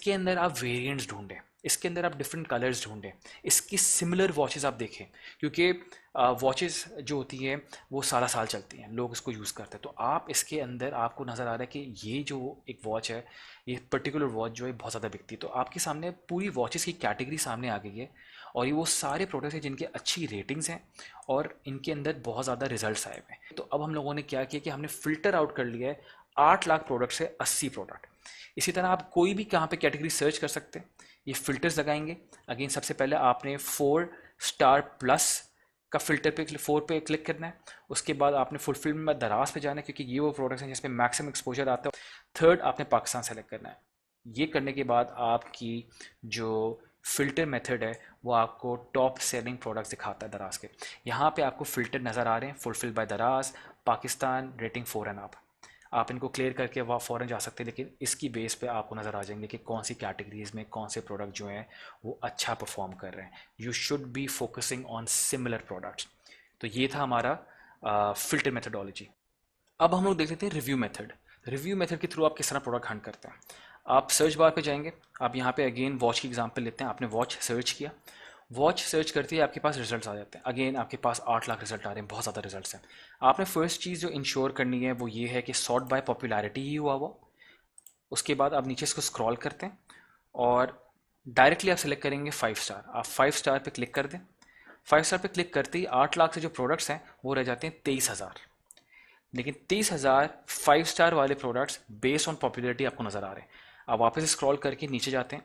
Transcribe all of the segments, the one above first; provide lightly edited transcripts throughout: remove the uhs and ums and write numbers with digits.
इसके अंदर आप वेरिएंट्स ढूंढें, इसके अंदर आप डिफरेंट कलर्स ढूंढें, इसकी सिमिलर वॉचेस आप देखें, क्योंकि वॉचेस जो होती हैं वो सारा साल चलती हैं, लोग इसको यूज़ करते हैं। तो आप इसके अंदर आपको नज़र आ रहा है कि ये जो एक वॉच है, ये पर्टिकुलर वॉच जो है बहुत ज़्यादा बिकती है। तो आपके सामने पूरी वॉचेस की कैटेगरी सामने आ गई है, और ये वो सारे प्रोडक्ट्स हैं जिनके अच्छी रेटिंग्स हैं और इनके अंदर बहुत ज़्यादा रिजल्ट्स आए हुए हैं। तो अब हम लोगों ने क्या किया कि हमने फ़िल्टर आउट कर लिया है 8 लाख प्रोडक्ट से 80 प्रोडक्ट। इसी तरह आप कोई भी कहाँ पे कैटेगरी सर्च कर सकते हैं, ये फ़िल्टर्स लगाएंगे। अगेन सबसे पहले आपने 4 स्टार प्लस का फ़िल्टर पे 4 पे क्लिक करना है। उसके बाद आपने फुलफिलमेंट दराज पे जाना है, क्योंकि ये वो प्रोडक्ट्स हैं जिसमें मैक्सिमम एक्सपोजर आता है। थर्ड आपने पाकिस्तान सेलेक्ट करना है। ये करने के बाद आपकी जो फ़िल्टर मेथड है वो आपको टॉप सेलिंग प्रोडक्ट्स दिखाता है दराज के। यहाँ पे आपको फ़िल्टर नज़र आ रहे हैं, फुलफिल बाय दराज, पाकिस्तान, रेटिंग 4 एंड आप इनको क्लियर करके वहाँ फ़ौरन जा सकते हैं। लेकिन इसकी बेस पे आपको नज़र आ जाएंगे कि कौन सी कैटेगरीज़ में कौन से प्रोडक्ट जो हैं वो अच्छा परफॉर्म कर रहे हैं। You should be focusing on similar products. तो ये था हमारा फ़िल्टर मेथडोलॉजी। अब हम लोग देख लेते हैं रिव्यू मेथड। रिव्यू मेथड के थ्रू आप किस तरह प्रोडक्ट हंट करते हैं। आप सर्च बार पे जाएंगे, आप यहाँ पे अगेन वॉच की एग्जांपल लेते हैं। आपने वॉच सर्च किया, वॉच सर्च करते ही आपके पास रिजल्ट्स आ जाते हैं। अगेन आपके पास 8 लाख रिजल्ट आ रहे हैं, बहुत ज़्यादा रिजल्ट्स हैं। आपने फर्स्ट चीज़ जो इंश्योर करनी है वो ये है कि सॉर्ट बाय पॉपुलैरिटी ही हुआ वो। उसके बाद आप नीचे इसको स्क्रॉल करते हैं और डायरेक्टली आप सेलेक्ट करेंगे 5 स्टार। आप 5 स्टार पे क्लिक कर दें। 5 स्टार पे क्लिक करते ही 8 लाख से जो प्रोडक्ट्स हैं वो रह जाते हैं 23,000। लेकिन 23,000 5 स्टार वाले प्रोडक्ट्स बेस्ड ऑन पॉपुलैरिटी आपको नज़र आ रहे हैं। आप वापस स्क्रॉल करके नीचे जाते हैं,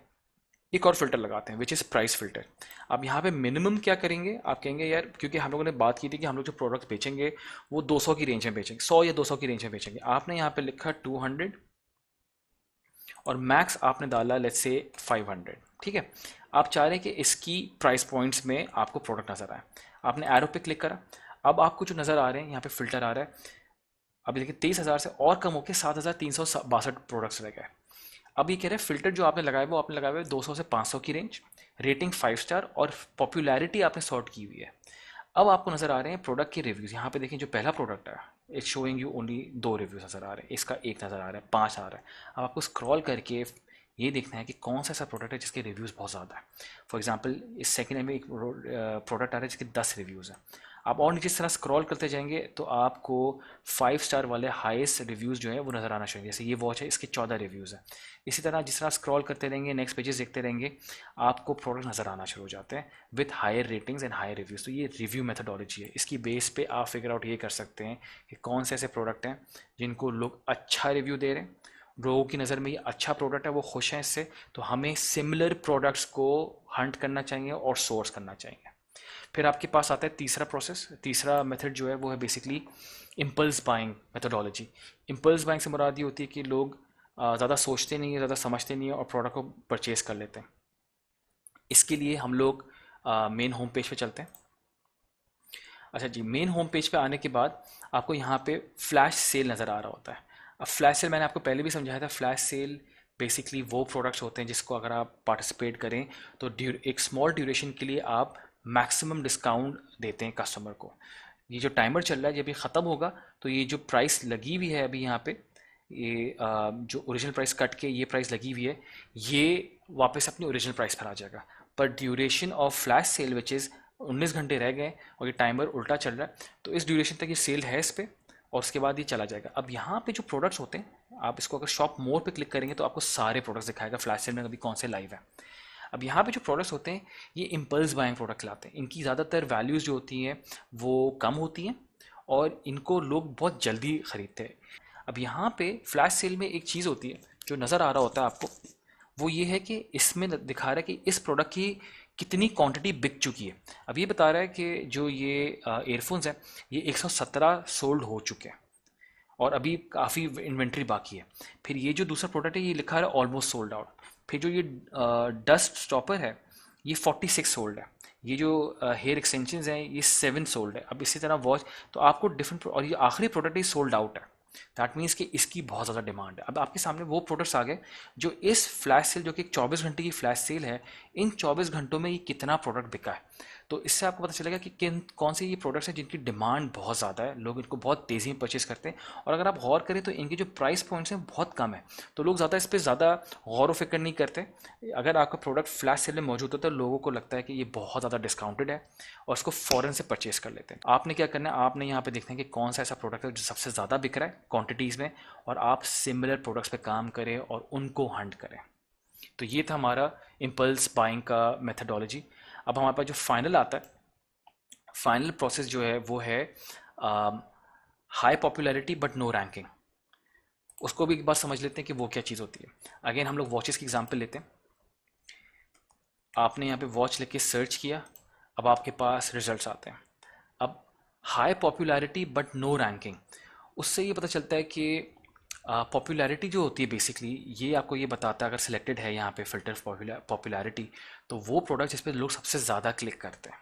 एक और फिल्टर लगाते हैं विच इज़ प्राइस फिल्टर। अब यहाँ पे मिनिमम क्या करेंगे, आप कहेंगे यार क्योंकि हम लोगों ने बात की थी कि हम लोग जो प्रोडक्ट्स बेचेंगे वो 200 की रेंज में बेचेंगे, 100 या 200 की रेंज में बेचेंगे। आपने यहाँ पे लिखा 200 और मैक्स आपने डाला लेट्स से 500। ठीक है, आप चाह रहे हैं कि इसकी प्राइस पॉइंट्स में आपको प्रोडक्ट नज़र आए। आपने एरो पे क्लिक करा। अब आपको जो नज़र आ रहे हैं यहाँ पे फिल्टर आ रहा है। अब देखिए 23,000 से और कम होकर 7,362 प्रोडक्ट्स रह गए। अब ये कह रहे हैं फिल्टर जो आपने लगाया वो आपने लगाया हुआ है 200 से 500 की रेंज, रेटिंग 5 स्टार और पॉपुलैरिटी आपने सॉर्ट की हुई है। अब आपको नज़र आ रहे हैं प्रोडक्ट के रिव्यूज़। यहाँ पे देखें जो पहला प्रोडक्ट है it's showing you only 2 reviews नज़र आ रहे हैं, इसका 1 नज़र आ रहा है, 5 आ रहा है। अब आपको स्क्रॉल करके ये देखना है कि कौन सा ऐसा प्रोडक्ट है जिसके रिव्यूज़ बहुत ज़्यादा है। फॉर एग्जांपल इस सेकंड में एक प्रोडक्ट आ रहा है जिसके 10 रिव्यूज़ हैं। आप और नीचे इस तरह स्क्रॉल करते जाएंगे तो आपको 5 स्टार वाले हाईएस्ट रिव्यूज़ जो है वो नज़र आना चाहिए। जैसे ये वॉच है, इसके 14 रिव्यूज़ हैं। इसी तरह जिस तरह स्क्रॉल करते रहेंगे, नेक्स्ट पेजेस देखते रहेंगे, आपको प्रोडक्ट नज़र आना शुरू हो जाते हैं with higher ratings and higher reviews. तो ये रिव्यू मेथडोलॉजी है। इसकी बेस पे आप फिगर आउट ये कर सकते हैं कि कौन से ऐसे प्रोडक्ट हैं जिनको लोग अच्छा रिव्यू दे रहे हैं, लोगों की नज़र में ये अच्छा प्रोडक्ट है, वो खुश हैं इससे। तो हमें सिमिलर प्रोडक्ट्स को हंट करना चाहिए और सोर्स करना चाहिए। फिर आपके पास आता है तीसरा प्रोसेस। तीसरा मेथड जो है वो है basically impulse buying methodology. Impulse buying से मुराद ये होती है कि लोग ज़्यादा सोचते नहीं है, ज़्यादा समझते नहीं है और प्रोडक्ट को परचेज़ कर लेते हैं। इसके लिए हम लोग मेन होम पेज पे चलते हैं। अच्छा जी, मेन होम पेज पे आने के बाद आपको यहाँ पे फ्लैश सेल नज़र आ रहा होता है। अब फ्लैश सेल मैंने आपको पहले भी समझाया था। फ्लैश सेल बेसिकली वो प्रोडक्ट्स होते हैं जिसको अगर आप पार्टिसिपेट करें तो एक स्मॉल ड्यूरेशन के लिए आप मैक्सिमम डिस्काउंट देते हैं कस्टमर को। ये जो टाइमर चल रहा है जब ये ख़त्म होगा तो ये जो प्राइस लगी हुई है अभी यहाँ पे, ये जो ओरिजिनल प्राइस कट के ये प्राइस लगी हुई है, ये वापस अपनी ओरिजिनल प्राइस पर आ जाएगा। पर duration of flash sale which is 19 घंटे रह गए और ये टाइमर उल्टा चल रहा है, तो इस ड्यूरेशन तक ये सेल है इस पर और उसके बाद ये चला जाएगा। अब यहाँ पे जो प्रोडक्ट्स होते हैं, आप इसको अगर शॉप मोर पे क्लिक करेंगे तो आपको सारे प्रोडक्ट्स दिखाएगा फ्लैश सेल में अभी कौन से लाइव है। अब यहाँ पे जो प्रोडक्ट्स होते हैं ये इम्पल्स बाइंग प्रोडक्ट लाते हैं। इनकी ज़्यादातर वैल्यूज़ जो होती हैं वो कम होती हैं और इनको लोग बहुत जल्दी ख़रीदते हैं। अब यहाँ पे फ्लैश सेल में एक चीज़ होती है जो नज़र आ रहा होता है आपको, वो ये है कि इसमें दिखा रहा है कि इस प्रोडक्ट की कितनी क्वांटिटी बिक चुकी है। अब ये बता रहा है कि जो ये एयरफोन्स हैं ये 117 सोल्ड हो चुके हैं और अभी काफ़ी इन्वेंट्री बाकी है। फिर ये जो दूसरा प्रोडक्ट है ये लिखा है ऑलमोस्ट सोल्ड आउट। फिर जो ये डस्ट स्टॉपर है ये 46 सोल्ड है। ये जो हेयर एक्सटेंशंस हैं ये 7 सोल्ड है। अब इसी तरह वॉच, तो आपको डिफरेंट, और ये आखिरी प्रोडक्ट ये सोल्ड आउट है। दैट मीन्स कि इसकी बहुत ज़्यादा डिमांड है। अब आपके सामने वो प्रोडक्ट्स आ गए जो इस फ्लैश सेल, जो कि एक 24 घंटे की फ्लैश सेल है, इन 24 घंटों में ये कितना प्रोडक्ट बिका है। तो इससे आपको पता चलेगा कि किन कौन से ये प्रोडक्ट्स हैं जिनकी डिमांड बहुत ज़्यादा है, लोग इनको बहुत तेज़ी में परचेज करते हैं। और अगर आप गौर करें तो इनके जो प्राइस पॉइंट्स हैं बहुत कम है, तो लोग ज़्यादा इस पर ज़्यादा गौर व फिक्र नहीं करते। अगर आपका प्रोडक्ट फ्लैश सेल में मौजूद होता है तो लोगों को लगता है कि ये बहुत ज़्यादा डिस्काउंटेड है और उसको फ़ौरन से परचेज कर लेते हैं। आपने क्या करना है, आपने यहाँ पे देखना है कि कौन सा ऐसा प्रोडक्ट है जो सबसे ज़्यादा बिक रहा है क्वांटिटीज़ में, और आप सिमिलर प्रोडक्ट्स पे काम करें और उनको हंट करें। तो ये था हमारा इम्पल्स बाइंग का मेथडोलॉजी। अब हमारे पास जो फाइनल आता है, फाइनल प्रोसेस जो है वो है high popularity but no ranking. उसको भी एक बार समझ लेते हैं कि वो क्या चीज़ होती है। अगेन हम लोग वॉचेस की एग्जांपल लेते हैं। आपने यहाँ पे वॉच लिख के सर्च किया, अब आपके पास रिजल्ट्स आते हैं। अब high popularity but no ranking, उससे ये पता चलता है कि पॉपुलैरिटी जो होती है बेसिकली ये आपको ये बताता है, अगर सिलेक्टेड है यहाँ पे फिल्टर पॉपुलैरिटी, तो वो प्रोडक्ट जिस पे लोग सबसे ज़्यादा क्लिक करते हैं,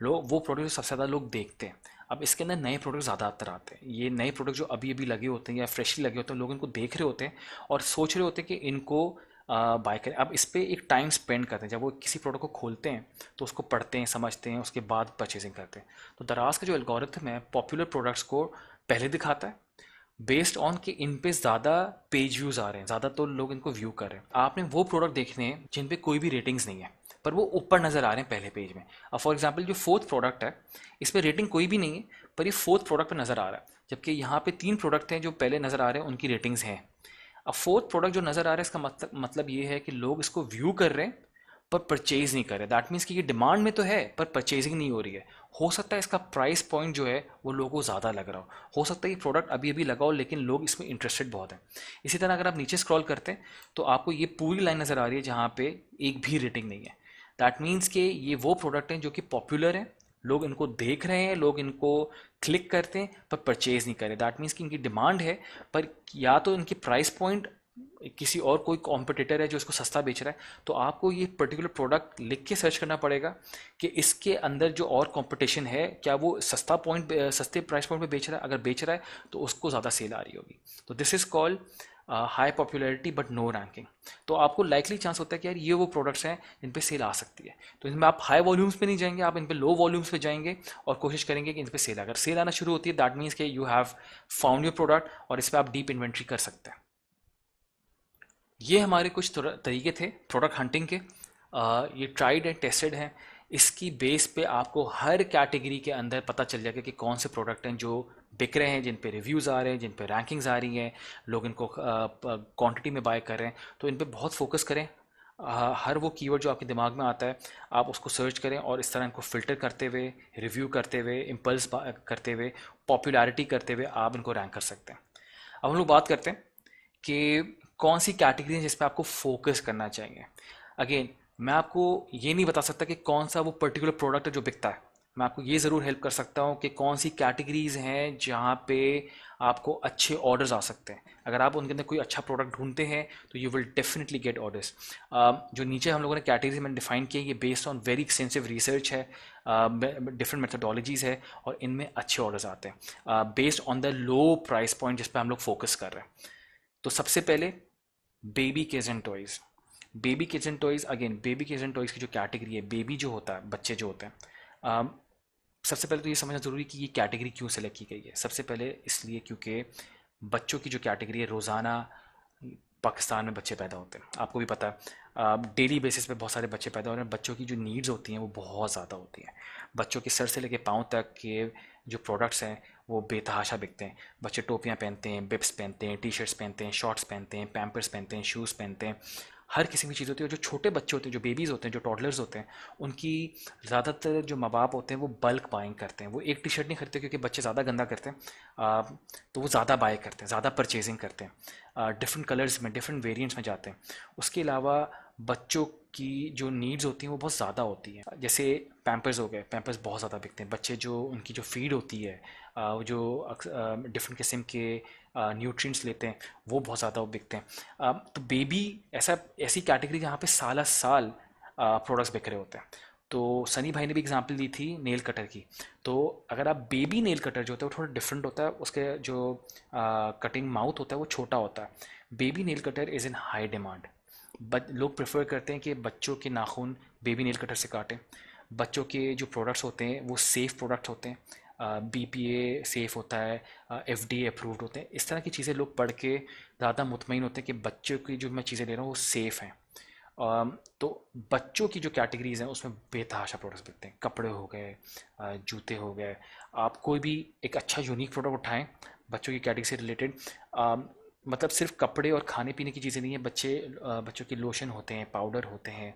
लोग वो प्रोडक्ट जो सबसे ज़्यादा लोग देखते हैं। अब इसके अंदर नए प्रोडक्ट ज़्यादातर आते हैं, ये नए प्रोडक्ट जो अभी अभी लगे होते हैं या फ्रेशली लगे होते हैं, लोग इनको देख रहे होते हैं और सोच रहे होते हैं कि इनको बाय करें। अब इस पर एक टाइम स्पेंड करते हैं, जब वो किसी प्रोडक्ट को खोलते हैं तो उसको पढ़ते हैं, समझते हैं, उसके बाद परचेजिंग करते हैं। तो दराज का जो एल्गोरिथम है पॉपुलर प्रोडक्ट्स को पहले दिखाता है बेस्ड ऑन कि इन पे ज़्यादा पेज व्यूज़ आ रहे हैं, ज़्यादा तो लोग इनको व्यू कर रहे हैं। आपने वो प्रोडक्ट देखने हैं जिन पे कोई भी रेटिंग्स नहीं है पर वो ऊपर नज़र आ रहे हैं पहले पेज में। अब फॉर एग्जांपल जो फोर्थ प्रोडक्ट है इस पर रेटिंग कोई भी नहीं है पर ये फोर्थ प्रोडक्ट पे नज़र आ रहा है, जबकि यहाँ पे 3 प्रोडक्ट हैं जो पहले नज़र आ रहे हैं उनकी रेटिंग्स हैं। अब फोर्थ प्रोडक्ट जो नज़र आ रहा है इसका मतलब ये है कि लोग इसको व्यू कर रहे हैं पर परचेज नहीं कर रहे। दैट मीन्स कि ये डिमांड में तो है पर परचेजिंग नहीं हो रही है। हो सकता है इसका प्राइस पॉइंट जो है वो लोगों को ज़्यादा लग रहा हो सकता है ये प्रोडक्ट अभी अभी लगा हो लेकिन लोग इसमें इंटरेस्टेड बहुत हैं। इसी तरह अगर आप नीचे स्क्रॉल करते हैं तो आपको ये पूरी लाइन नज़र आ रही है जहाँ पे एक भी रेटिंग नहीं है। दैट मीन्स कि ये वो प्रोडक्ट हैं जो कि पॉपुलर हैं, लोग इनको देख रहे हैं, लोग इनको क्लिक करते हैं पर परचेज नहीं कर रहे। दैट मीन्स कि इनकी डिमांड है पर या तो इनकी प्राइस पॉइंट किसी और कोई कॉम्पिटिटर है जो इसको सस्ता बेच रहा है, तो आपको ये पर्टिकुलर प्रोडक्ट लिख के सर्च करना पड़ेगा कि इसके अंदर जो और कंपटीशन है क्या वो सस्ते प्राइस पॉइंट पे बेच रहा है। अगर बेच रहा है तो उसको ज़्यादा सेल आ रही होगी। तो this is called high popularity but no ranking. तो आपको लाइकली चांस होता है कि यार ये वो प्रोडक्ट्स हैं जिन पे सेल आ सकती है, तो इनमें आप हाई वॉल्यूम्स पे नहीं जाएंगे, आप इन पे लो वॉल्यूम्स पे जाएंगे और कोशिश करेंगे कि इन पे सेल, अगर सेल आना शुरू होती है दैट मीन्स कि you have found your product और इस पर आप डीप इन्वेंट्री कर सकते हैं। ये हमारे कुछ तरीके थे प्रोडक्ट हंटिंग के। ये ट्राइड एंड टेस्टेड हैं। इसकी बेस पे आपको हर कैटेगरी के अंदर पता चल जाएगा कि कौन से प्रोडक्ट हैं जो बिक रहे हैं, जिन पे रिव्यूज़ आ रहे हैं, जिन पे रैंकिंग्स आ रही हैं, लोग इनको क्वांटिटी में बाय कर रहे हैं। तो इन पे बहुत फोकस करें। हर वो कीवर्ड जो आपके दिमाग में आता है आप उसको सर्च करें और इस तरह इनको फ़िल्टर करते हुए, रिव्यू करते हुए, इम्पल्स करते हुए, पॉपुलैरिटी करते हुए आप इनको रैंक कर सकते हैं। अब हम लोग बात करते हैं कि कौन सी कैटेगरी है जिस पे आपको फोकस करना चाहिए। अगेन मैं आपको ये नहीं बता सकता कि कौन सा वो पर्टिकुलर प्रोडक्ट है जो बिकता है। मैं आपको ये ज़रूर हेल्प कर सकता हूँ कि कौन सी कैटेगरीज हैं जहाँ पे आपको अच्छे ऑर्डर्स आ सकते हैं। अगर आप उनके अंदर कोई अच्छा प्रोडक्ट ढूंढते हैं तो you will definitely get orders. जो नीचे हम लोगों ने कैटेगरी मैंने डिफाइन किया ये based on very extensive research है, डिफरेंट मेथडोलॉजीज़ है और इनमें अच्छे ऑर्डर्स आते हैं based on the low price point जिस पर हम लोग फोकस कर रहे हैं। तो सबसे पहले baby kids and toys. Baby kids and toys, again baby kids and toys की जो कैटेगरी है, बेबी जो होता है, बच्चे जो होते हैं, सबसे पहले तो ये समझना ज़रूरी कि ये कैटेगरी क्यों सेलेक्ट की गई है। सबसे पहले इसलिए क्योंकि बच्चों की जो कैटेगरी है, रोज़ाना पाकिस्तान में बच्चे पैदा होते हैं, आपको भी पता है, डेली बेसिस पे बहुत सारे बच्चे पैदा हो रहे हैं। बच्चों की जो नीड्स होती हैं वो बहुत ज़्यादा होती हैं। बच्चों के सर से लेके पाँव तक के जो प्रोडक्ट्स हैं वो बेतहाशा बिकते हैं। बच्चे टोपियाँ पहनते हैं, बिब्स पहनते हैं, टी शर्ट्स पहनते हैं, शॉर्ट्स पहनते हैं, पैम्पर्स पहनते हैं, शूज़ पहनते हैं, हर किसी की चीज़ होती है। और जो छोटे बच्चे होते हैं, जो बेबीज़ होते हैं, जो टॉडलर्स होते हैं, उनकी ज़्यादातर जो माँ बाप होते हैं वो बल्क बाइंग करते हैं। वो एक टी शर्ट नहीं खरीदते क्योंकि बच्चे ज़्यादा गंदा करते हैं, तो वो ज़्यादा बाय करते हैं, ज़्यादा परचेजिंग करते हैं, डिफरेंट कलर्स में, डिफरेंट वेरिएंट्स में जाते हैं। उसके अलावा बच्चों की जो नीड्स होती हैं वो बहुत ज़्यादा होती हैं। जैसे पैम्पर्स हो गए, पैम्पर्स बहुत ज़्यादा बिकते हैं। बच्चे जो उनकी जो फीड होती है, जो डिफरेंट किस्म के न्यूट्रिएंट्स लेते हैं वो बहुत ज़्यादा बिकते हैं। तो बेबी ऐसी कैटेगरी जहाँ पे साल साल प्रोडक्ट्स बिक रहे होते हैं। तो सनी भाई ने भी एग्जांपल दी थी नेल कटर की। तो अगर आप बेबी नेल कटर जो होता है वो थोड़ा डिफरेंट होता है, उसके जो कटिंग माउथ होता है वो छोटा होता है। Baby nail cutter is in high demand. लोग प्रेफर करते हैं कि बच्चों के नाखून बेबी नेल कटर से काटें। बच्चों के जो प्रोडक्ट्स होते हैं वो सेफ़ प्रोडक्ट्स होते हैं, BPA सेफ़ होता है, FDA अप्रूव्ड होते हैं। इस तरह की चीज़ें लोग पढ़ के ज़्यादा मुतमईन होते हैं कि बच्चों की जो मैं चीज़ें ले रहा हूँ वो सेफ़ हैं। तो बच्चों की जो कैटेगरीज हैं उसमें बेतहाशा प्रोडक्ट्स बिकते हैं, कपड़े हो गए, जूते हो गए। आप कोई भी एक अच्छा यूनिक प्रोडक्ट उठाएं बच्चों की कैटेगरी से रिलेटेड। मतलब सिर्फ कपड़े और खाने पीने की चीज़ें नहीं है, बच्चों के लोशन होते हैं, पाउडर होते हैं,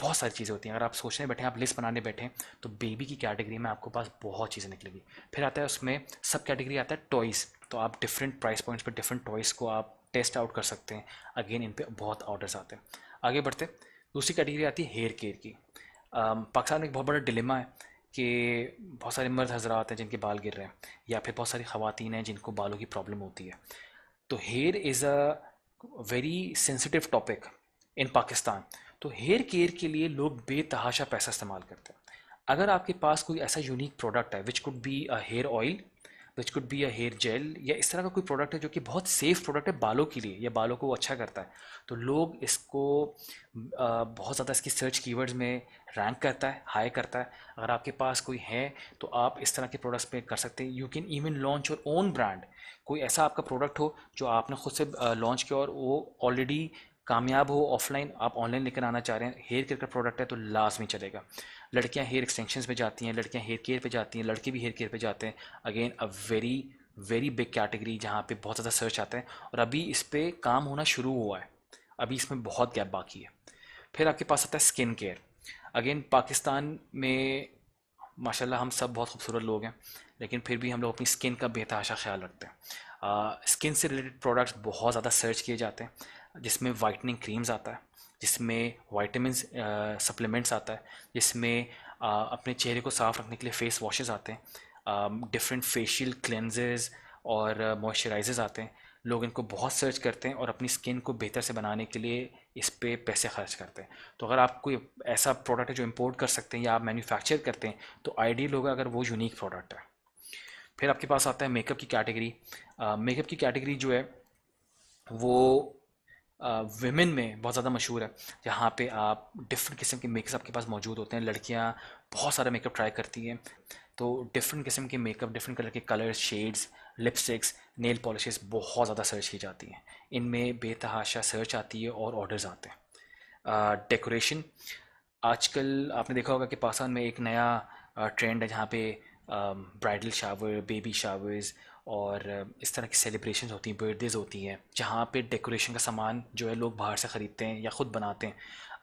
बहुत सारी चीज़ें होती हैं। अगर आप सोचने बैठे आप लिस्ट बनाने बैठे हैं तो बेबी की कैटेगरी में आपको पास बहुत चीज़ें निकलेगी। फिर आता है उसमें सब कैटेगरी आता है टॉयज़। तो आप डिफरेंट प्राइस पॉइंट्स पर डिफरेंट टॉयज़ को आप टेस्ट आउट कर सकते हैं। अगेन इन पे बहुत ऑर्डर्स आते हैं। आगे बढ़ते, दूसरी कैटेगरी आती है हेयर केयर की। पाकिस्तान में एक बहुत बड़ा डिलेमा है कि बहुत सारे मर्द हजरात हैं जिनके बाल गिर रहे हैं, या फिर बहुत सारी ख़वातीन हैं जिनको बालों की प्रॉब्लम होती है। तो here is a very sensitive topic in Pakistan. तो हेयर केयर के लिए लोग बेतहाशा पैसा इस्तेमाल करते हैं। अगर आपके पास कोई ऐसा यूनिक प्रोडक्ट है which could be a hair oil, which could be a hair gel, या इस तरह का कोई प्रोडक्ट है जो कि बहुत सेफ प्रोडक्ट है बालों के लिए या बालों को वो अच्छा करता है, तो लोग इसको बहुत ज़्यादा इसकी सर्च कीवर्ड्स में रैंक करता है, हाई करता है। अगर आपके पास कोई है तो आप इस तरह के प्रोडक्ट्स पे कर सकते हैं। You can even launch your own brand. कोई ऐसा आपका प्रोडक्ट हो जो आपने खुद से लॉन्च किया और वो ऑलरेडी कामयाब हो ऑफलाइन, आप ऑनलाइन लेकर आना चाह रहे हैं, हेयर केयर का प्रोडक्ट है तो लाजमी चलेगा। लड़कियां हेयर एक्सटेंशंस पे जाती हैं, लड़कियां हेयर केयर पे जाती हैं, लड़के भी हेयर केयर पे जाते हैं। Again a very very big category जहाँ पे बहुत ज़्यादा सर्च आता है, और अभी इस पे काम होना शुरू हुआ है, अभी इसमें बहुत गैप बाकी है। फिर आपके पास आता है स्किन केयर। अगेन पाकिस्तान में माशाल्लाह हम सब बहुत खूबसूरत लोग हैं, लेकिन फिर भी हम लोग अपनी स्किन का बेतहाशा ख्याल रखते हैं। स्किन से रिलेटेड प्रोडक्ट्स बहुत ज़्यादा सर्च किए जाते हैं, जिसमें वाइटनिंग क्रीम्स आता है, जिसमें वाइटामिन्स सप्लीमेंट्स आता है, जिसमें अपने चेहरे को साफ़ रखने के लिए फेस वॉशेस आते हैं, डिफरेंट फेशियल क्लेंजेस और मॉइस्चराइजर्स आते हैं। लोग इनको बहुत सर्च करते हैं और अपनी स्किन को बेहतर से बनाने के लिए इस पे पैसे खर्च करते हैं। तो अगर आप कोई ऐसा प्रोडक्ट है जो इंपोर्ट कर सकते हैं या आप मैन्युफैक्चर करते हैं तो आइडियल होगा अगर वो यूनिक प्रोडक्ट है। फिर आपके पास आता है मेकअप की कैटेगरी। मेकअप की कैटेगरी जो है वो विमेन में बहुत ज़्यादा मशहूर है, जहाँ पे आप डिफरेंट किस्म के मेकअप आपके पास मौजूद होते हैं। लड़कियाँ बहुत सारा मेकअप ट्राई करती हैं, तो डिफरेंट किस्म के मेकअप, डिफरेंट कलर के colours, shades, lipsticks, nail polishes बहुत ज़्यादा सर्च की जाती हैं। इनमें बेतहाशा सर्च आती है और ऑर्डर्स आते हैं। डेकोरेशन, आजकल आपने देखा होगा कि पाकिस्तान में एक नया ट्रेंड है जहाँ पे ब्राइडल शावर, बेबी शावर्स और इस तरह की सेलिब्रेशंस होती हैं, बर्थडेज होती हैं, जहाँ पे डेकोरेशन का सामान जो है लोग बाहर से ख़रीदते हैं या ख़ुद बनाते हैं।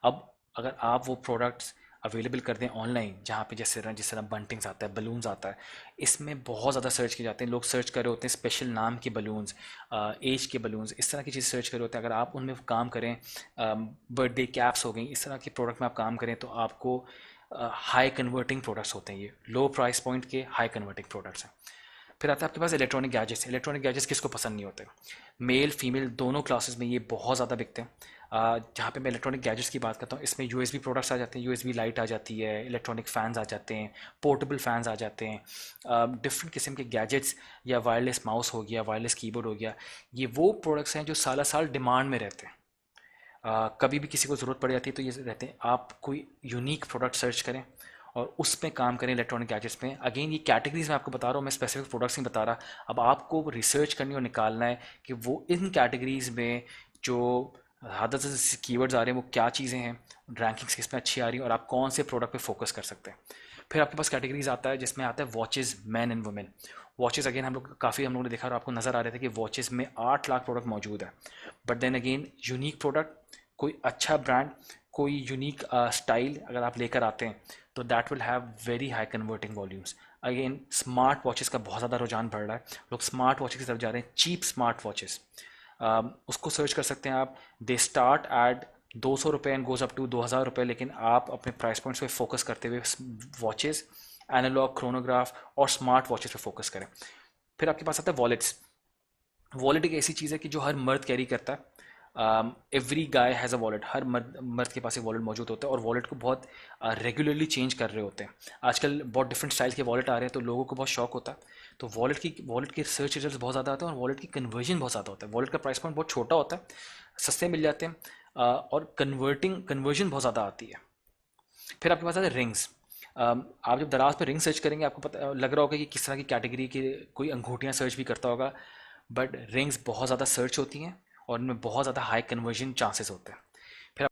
अब अगर आप वो प्रोडक्ट्स अवेलेबल कर दें ऑनलाइन, जहाँ पे जिस तरह बंटिंग्स आता है, बलून्स आता है, इसमें बहुत ज़्यादा सर्च किए जाते हैं। लोग सर्च कर रहे होते हैं स्पेशल नाम के बलून्स, एज के बलून्स, इस तरह की चीज़ सर्च कर रहे होते हैं। अगर आप उनमें काम करें, बर्थडे कैप्स हो गई, इस तरह के प्रोडक्ट में आप काम करें तो आपको हाई कन्वर्टिंग प्रोडक्ट्स होते हैं। ये लो प्राइस पॉइंट के हाई कन्वर्टिंग प्रोडक्ट्स हैं। फिर आता है आपके पास इलेक्ट्रॉनिक गैजेट्स। इलेक्ट्रॉनिक गैजेट्स किसको पसंद नहीं होते? मेल फीमेल दोनों क्लासेस में ये बहुत ज़्यादा बिकते हैं। जहाँ पे मैं इलेक्ट्रॉनिक गैजेट्स की बात करता हूँ, इसमें यूएसबी प्रोडक्ट्स आ जाते हैं, यूएसबी लाइट आ जाती है, इलेक्ट्रॉनिक फ़ैन्स आ जाते हैं, पोर्टेबल फ़ैन्स आ जाते हैं, डिफरेंट किस्म के गैजेट्स, या वायरलेस माउस हो गया, वायरलेस कीबोर्ड हो गया। ये वो प्रोडक्ट्स हैं जो साल साल डिमांड में रहते हैं। कभी भी किसी को ज़रूरत पड़ जाती है तो ये रहते हैं। आप कोई यूनिक प्रोडक्ट सर्च करें और उस पे काम करें इलेक्ट्रॉनिक गैजेट्स पे। अगेन ये कैटेगरीज मैं आपको बता रहा हूँ, मैं स्पेसिफिक प्रोडक्ट्स नहीं बता रहा। अब आपको रिसर्च करनी और निकालना है कि वो इन कैटेगरीज में जो ज़्यादा से कीवर्ड्स आ रहे हैं वो क्या चीज़ें हैं, रैंकिंग्स किस में अच्छी आ रही है, और आप कौन से प्रोडक्ट पे फोकस कर सकते हैं। फिर आपके पास कैटेगरीज आता है जिसमें आता है watches, man and women. Watches again हम लोग काफ़ी हम लोगों ने देखा और आपको नज़र आ रहे थे कि वॉचेज़ में 8 लाख प्रोडक्ट मौजूद है। But then again unique product, कोई अच्छा ब्रांड, कोई यूनिक स्टाइल अगर आप लेकर आते हैं तो that will have very high converting volumes. Again smart watches का बहुत ज़्यादा रुझान बढ़ रहा है, लोग स्मार्ट वॉचेस की तरफ जा रहे हैं, चीप स्मार्ट वॉचेस। उसको सर्च कर सकते हैं आप। दे स्टार्ट एट 200 रुपये एंड गोज़ अप टू 2000 रुपये, लेकिन आप अपने प्राइस पॉइंट्स पे फोकस करते हुए वॉचेस, एनालॉग, क्रोनोग्राफ और स्मार्ट वॉचेस पे फोकस करें। फिर आपके पास आता है वॉलेट्स। वॉलेट एक ऐसी चीज़ है कि जो हर मर्द कैरी करता है। Every guy has a wallet, हर मर्द मर्द के पास एक वॉलेट मौजूद होता है, और वॉलेट को बहुत रेगुलरली चेंज कर रहे होते हैं। आजकल बहुत डिफरेंट स्टाइल के वॉलेट आ रहे हैं तो लोगों को बहुत शौक होता है। तो वॉलेट के सर्च रिजल्ट बहुत ज़्यादा आते हैं और वॉलेट की कन्वर्जन बहुत ज़्यादा होता है। वॉलेट का प्राइस पॉइंट बहुत छोटा होता है, सस्ते मिल जाते हैं, और कन्वर्जन बहुत ज़्यादा आती है। फिर आपके पास आते हैं रिंग्स। आप जब दराज पे रिंग सर्च करेंगे आपको पता लग रहा होगा कि किस तरह की कैटेगरी की कोई अंगूठियाँ सर्च भी करता होगा, बट रिंग्स बहुत ज़्यादा सर्च होती हैं और उनमें बहुत ज़्यादा हाई कन्वर्जन चांसेस होते हैं।